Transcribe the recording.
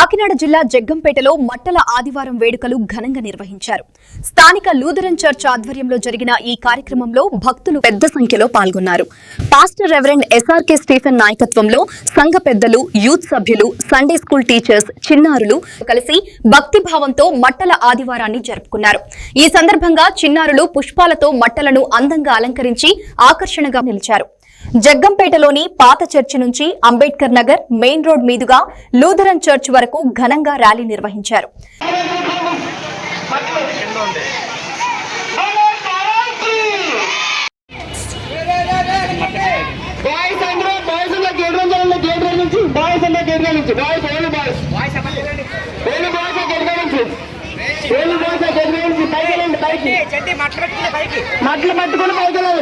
కాకినాడ జిల్లా జగ్గంపేటలో మట్టల ఆదివారం వేడుకలు ఘనంగా నిర్వహించారు. స్థానిక లూథరన్ చర్చ్ ఆధ్వర్యంలో జరిగిన ఈ కార్యక్రమంలో భక్తులు పెద్ద సంఖ్యలో పాల్గొన్నారు. పాస్టర్ రెవరెండ్ ఎస్ఆర్కే స్టీఫెన్ నాయకత్వంలో సంఘ పెద్దలు, యూత్ సభ్యులు, సండే స్కూల్ టీచర్స్, చిన్నారులు కలిసి భక్తిభావంతో మట్టల ఆదివారాన్ని జరుపుకున్నారు. ఈ సందర్భంగా చిన్నారులు పుష్పాలతో మట్టలను అందంగా అలంకరించి ఆకర్షణగా నిలిచారు. జగ్గంపేటలోని పాత చర్చి నుంచి అంబేద్కర్ నగర్ మెయిన్ రోడ్ మీదుగా లూథరన్ చర్చ్ వరకు ఘనంగా ర్యాలీ నిర్వహించారు. మట్లు పట్టుకుని పైకి వెళ్ళాలి.